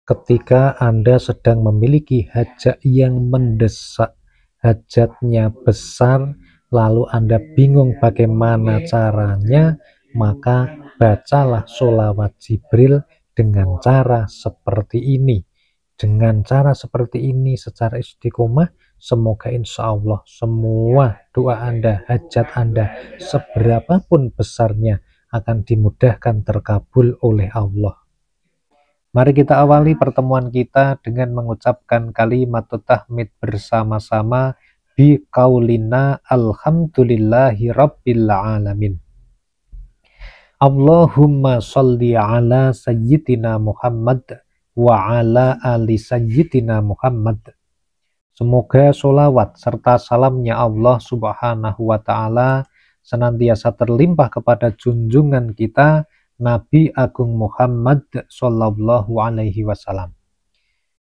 ketika Anda sedang memiliki hajat yang mendesak, hajatnya besar, lalu Anda bingung bagaimana caranya, maka bacalah sholawat Jibril dengan cara seperti ini. Dengan cara seperti ini secara istiqomah, semoga insya Allah semua doa Anda, hajat Anda, seberapapun besarnya, akan dimudahkan terkabul oleh Allah. Mari kita awali pertemuan kita dengan mengucapkan kalimat tahmid bersama-sama bi qaulina alhamdulillahi rabbil alamin. Allahumma sholli ala sayyidina Muhammad wa ala ali sayyidina Muhammad. Semoga sholawat serta salamnya Allah subhanahu wa ta'ala senantiasa terlimpah kepada junjungan kita Nabi Agung Muhammad Sallallahu Alaihi Wasallam.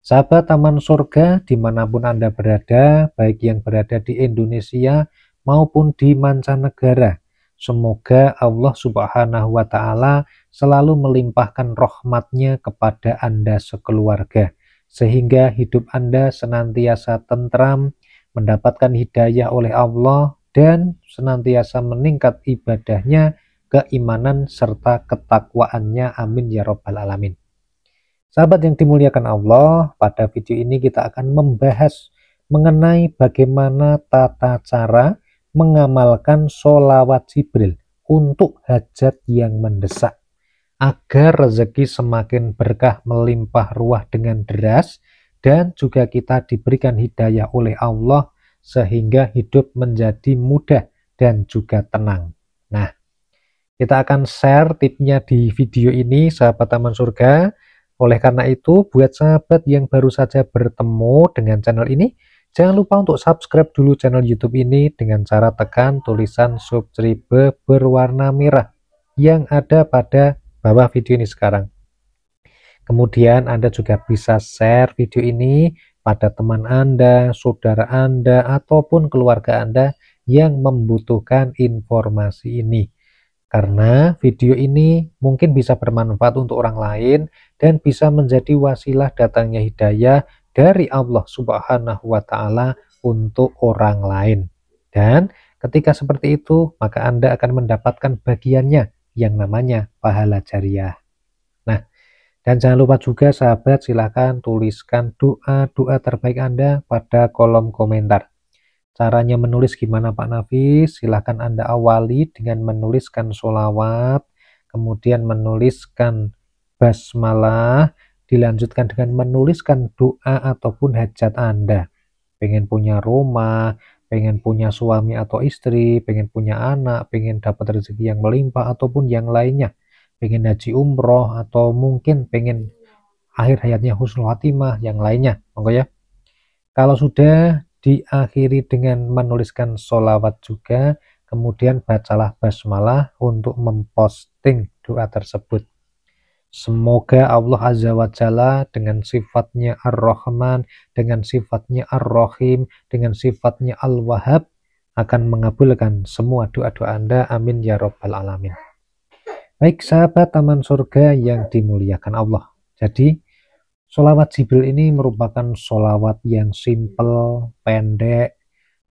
Sahabat Taman Surga dimanapun Anda berada, baik yang berada di Indonesia maupun di mancanegara, semoga Allah Subhanahu wa Ta'ala selalu melimpahkan rahmatnya kepada Anda sekeluarga, sehingga hidup Anda senantiasa tentram, mendapatkan hidayah oleh Allah, dan senantiasa meningkat ibadahnya, keimanan, serta ketakwaannya. Amin ya Rabbal Alamin. Sahabat yang dimuliakan Allah, pada video ini kita akan membahas mengenai bagaimana tata cara mengamalkan sholawat Jibril untuk hajat yang mendesak, agar rezeki semakin berkah melimpah ruah dengan deras, dan juga kita diberikan hidayah oleh Allah sehingga hidup menjadi mudah dan juga tenang. Nah, kita akan share tipsnya di video ini, sahabat Taman Surga. Oleh karena itu, buat sahabat yang baru saja bertemu dengan channel ini, jangan lupa untuk subscribe dulu channel YouTube ini dengan cara tekan tulisan subscribe berwarna merah yang ada pada bawah video ini sekarang. Kemudian Anda juga bisa share video ini pada teman Anda, saudara Anda, ataupun keluarga Anda yang membutuhkan informasi ini. Karena video ini mungkin bisa bermanfaat untuk orang lain dan bisa menjadi wasilah datangnya hidayah dari Allah Subhanahu wa Ta'ala untuk orang lain. Dan ketika seperti itu, maka Anda akan mendapatkan bagiannya yang namanya pahala jariah. Nah, dan jangan lupa juga sahabat, silahkan tuliskan doa-doa terbaik Anda pada kolom komentar. Caranya menulis gimana Pak Nafis? Silahkan Anda awali dengan menuliskan sholawat, kemudian menuliskan basmalah, dilanjutkan dengan menuliskan doa ataupun hajat Anda. Pengen punya rumah, pengen punya suami atau istri, pengen punya anak, pengen dapat rezeki yang melimpah ataupun yang lainnya, pengen haji umroh, atau mungkin pengen akhir hayatnya husnul khatimah, yang lainnya, monggo ya. Kalau sudah, diakhiri dengan menuliskan sholawat juga, kemudian bacalah basmalah untuk memposting doa tersebut. Semoga Allah Azza wa Jalla dengan sifatnya Ar-Rahman, dengan sifatnya Ar-Rahim, dengan sifatnya Al-Wahhab akan mengabulkan semua doa-doa Anda. Amin ya Rabbal Alamin. Baik sahabat Taman Surga yang dimuliakan Allah. Jadi sholawat Jibril ini merupakan sholawat yang simple, pendek,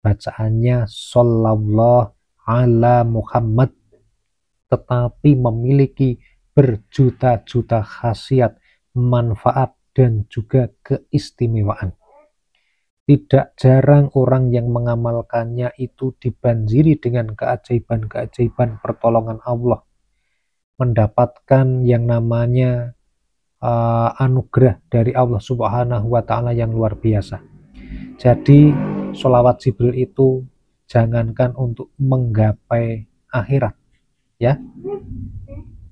bacaannya shollallahu ala Muhammad, tetapi memiliki berjuta-juta khasiat, manfaat, dan juga keistimewaan. Tidak jarang orang yang mengamalkannya itu dibanjiri dengan keajaiban-keajaiban pertolongan Allah, mendapatkan yang namanya anugerah dari Allah Subhanahu wa Ta'ala yang luar biasa. Jadi sholawat Jibril itu jangankan untuk menggapai akhirat, ya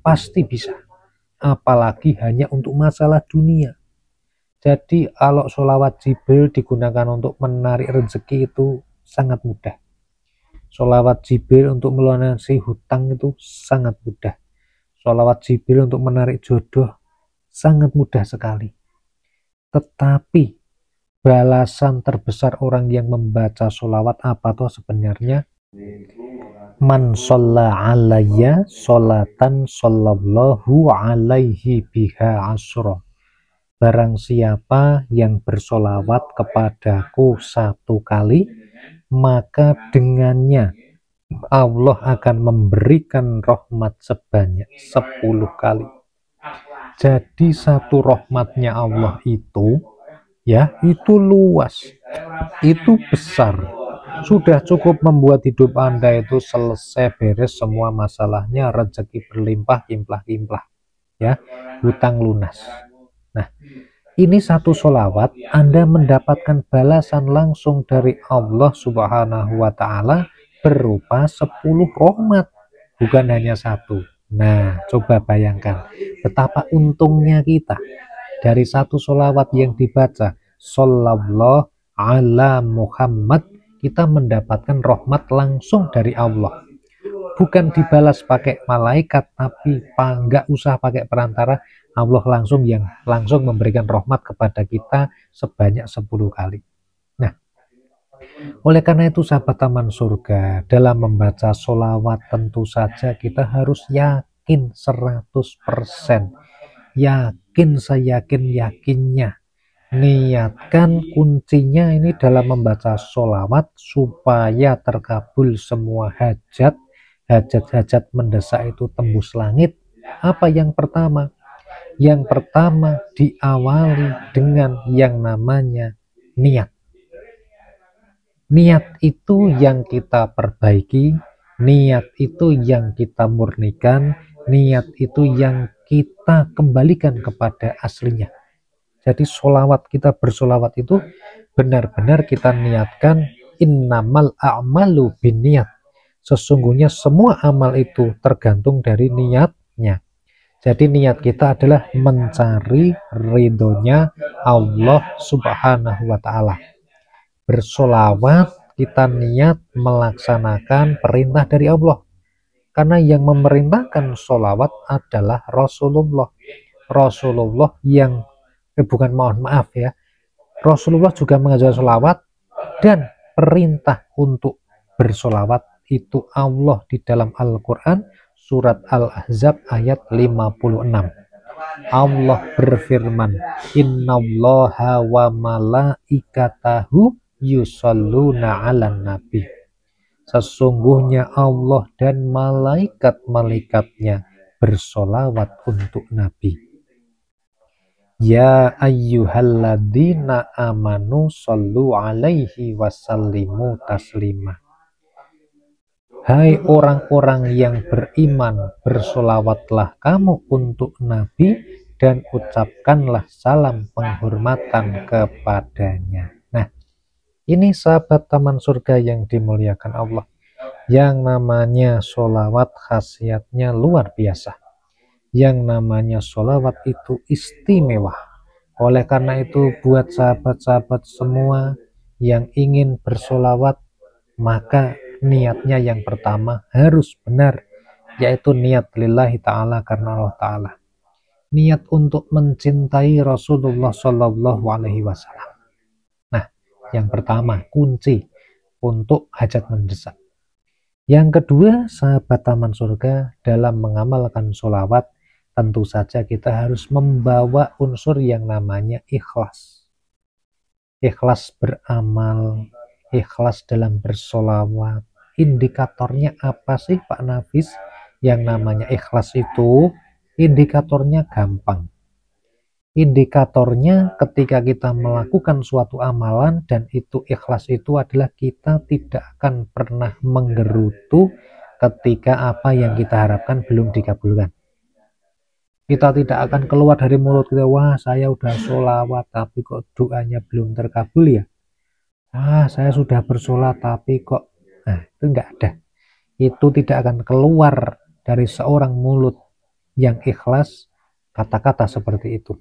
pasti bisa, apalagi hanya untuk masalah dunia. Jadi kalau sholawat Jibril digunakan untuk menarik rezeki itu sangat mudah. Sholawat Jibril untuk melunasi hutang itu sangat mudah. Sholawat Jibril untuk menarik jodoh sangat mudah sekali. Tetapi balasan terbesar orang yang membaca sholawat apa toh sebenarnya? Man sholla alayya sholatan shollallahu alaihi biha asro. barang siapa yang bersolawat kepadaku 1 kali, maka dengannya Allah akan memberikan rahmat sebanyak 10 kali. Jadi satu rahmatnya Allah itu, ya, itu luas, itu besar. Sudah cukup membuat hidup Anda itu selesai, beres semua masalahnya, rezeki berlimpah, kimplah-kimplah, ya, hutang lunas. Nah, ini satu solawat Anda mendapatkan balasan langsung dari Allah Subhanahu wa Ta'ala berupa 10 rahmat, bukan hanya satu. Nah, coba bayangkan betapa untungnya kita dari satu solawat yang dibaca, Shallallahu ala Muhammad, kita mendapatkan rahmat langsung dari Allah. Bukan dibalas pakai malaikat, tapi nggak usah pakai perantara, Allah langsung memberikan rahmat kepada kita sebanyak 10 kali. Nah, oleh karena itu sahabat taman surga, dalam membaca sholawat tentu saja kita harus yakin 100%. Yakin, seyakin-yakinnya. Niatkan, kuncinya ini dalam membaca sholawat supaya terkabul semua hajat-hajat mendesak itu tembus langit. Apa yang pertama? Yang pertama diawali dengan yang namanya niat. Niat itu yang kita perbaiki, niat itu yang kita murnikan, niat itu yang kita kembalikan kepada aslinya. Jadi kita bersolawat itu benar-benar kita niatkan, innamal a'malu binniyat. Sesungguhnya semua amal itu tergantung dari niatnya. Jadi niat kita adalah mencari ridhonya Allah Subhanahu wa Ta'ala. Bersolawat kita niat melaksanakan perintah dari Allah. Karena yang memerintahkan solawat adalah Rasulullah. Rasulullah yang Rasulullah juga mengajarkan solawat, dan perintah untuk bersolawat itu Allah di dalam Al-Quran surat Al-Ahzab ayat 56. Allah berfirman, innallaha wa malaikatahu yusalluna 'alan nabi. Sesungguhnya Allah dan malaikat-malaikatnya bersolawat untuk Nabi. Ya ayyuhalladzina amanu sallu alaihi wasallimu taslima. Hai orang-orang yang beriman, bersolawatlah kamu untuk Nabi dan ucapkanlah salam penghormatan kepadanya. Nah, ini sahabat taman surga yang dimuliakan Allah. Yang namanya solawat khasiatnya luar biasa. Yang namanya solawat itu istimewa. Oleh karena itu buat sahabat-sahabat semua yang ingin bersolawat, maka niatnya yang pertama harus benar, yaitu niat lillahi ta'ala, karena Allah ta'ala. Niat untuk mencintai Rasulullah Shallallahu Alaihi Wasallam. Nah, yang pertama kunci untuk hajat mendesak. Yang kedua, sahabat taman surga, dalam mengamalkan sholawat tentu saja kita harus membawa unsur yang namanya ikhlas. Ikhlas beramal, ikhlas dalam bersolawat. Indikatornya apa sih Pak Nafis? Yang namanya ikhlas itu indikatornya gampang. Indikatornya ketika kita melakukan suatu amalan dan itu ikhlas, itu adalah kita tidak akan pernah menggerutu ketika apa yang kita harapkan belum dikabulkan. Kita tidak akan keluar dari mulut kita, wah saya udah sholawat tapi kok doanya belum terkabul ya. Wah saya sudah bersolat tapi kok, nah itu enggak ada. Itu tidak akan keluar dari seorang mulut yang ikhlas kata-kata seperti itu.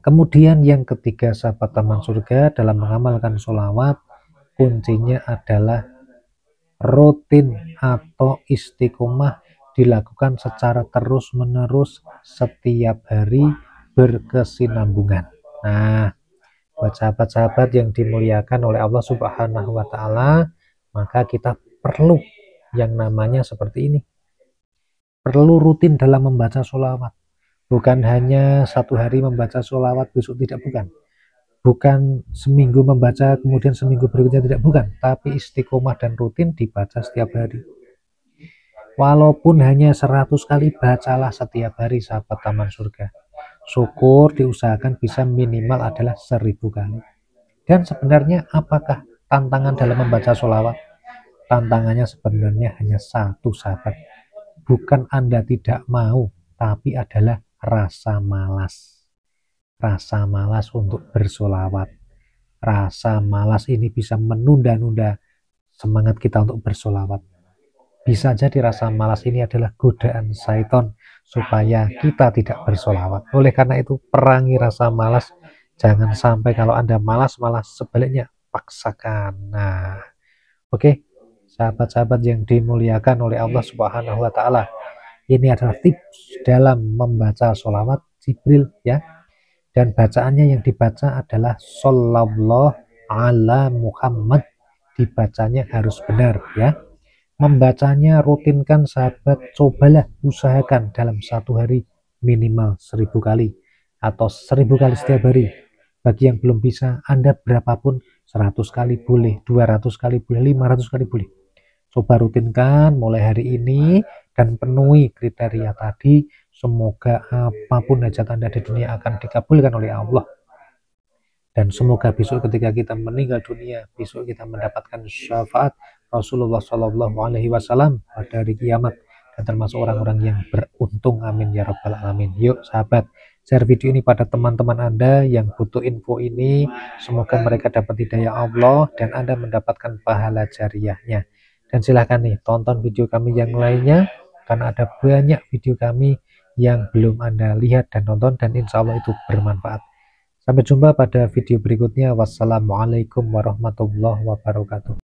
Kemudian yang ketiga sahabat taman surga, dalam mengamalkan sholawat kuncinya adalah rutin atau istiqomah, dilakukan secara terus-menerus setiap hari berkesinambungan. Nah, buat sahabat-sahabat yang dimuliakan oleh Allah Subhanahu wa Ta'ala, maka kita perlu yang namanya seperti ini. Perlu rutin dalam membaca sholawat. Bukan hanya satu hari membaca sholawat besok tidak, bukan seminggu membaca kemudian seminggu berikutnya tidak, bukan, tapi istiqomah dan rutin dibaca setiap hari. Walaupun hanya 100 kali, bacalah setiap hari, sahabat taman surga. Syukur diusahakan bisa minimal adalah 1000 kali. Dan sebenarnya apakah tantangan dalam membaca sholawat? Tantangannya sebenarnya hanya satu, sahabat. Bukan Anda tidak mau, tapi adalah rasa malas. Rasa malas untuk bersolawat. Rasa malas ini bisa menunda-nunda semangat kita untuk bersolawat. Bisa jadi rasa malas ini adalah godaan syaitan supaya kita tidak bersolawat. Oleh karena itu, perangi rasa malas. Jangan sampai kalau Anda malas, malah sebaliknya paksakan. Nah, oke, sahabat-sahabat yang dimuliakan oleh Allah Subhanahu wa Ta'ala, ini adalah tips dalam membaca sholawat Jibril ya. Dan bacaannya yang dibaca adalah Shallallahu ala Muhammad. Dibacanya harus benar ya. Membacanya rutinkan, sahabat. Cobalah usahakan dalam satu hari minimal 1000 kali atau 1000 kali setiap hari. Bagi yang belum bisa, Anda berapapun, 100 kali boleh, 200 kali boleh, 500 kali boleh. Coba rutinkan mulai hari ini dan penuhi kriteria tadi. Semoga apapun hajat Anda di dunia akan dikabulkan oleh Allah. Dan semoga besok ketika kita meninggal dunia, besok kita mendapatkan syafaat Rasulullah Shallallahu Alaihi Wasallam pada hari kiamat dan termasuk orang-orang yang beruntung. Amin ya rabbal alamin. Yuk sahabat, share video ini pada teman-teman Anda yang butuh info ini. Semoga mereka dapat hidayah Allah dan Anda mendapatkan pahala jariahnya. Dan silahkan nih tonton video kami yang lainnya, karena ada banyak video kami yang belum Anda lihat dan tonton, dan insya Allah itu bermanfaat. Sampai jumpa pada video berikutnya. Wassalamualaikum warahmatullahi wabarakatuh.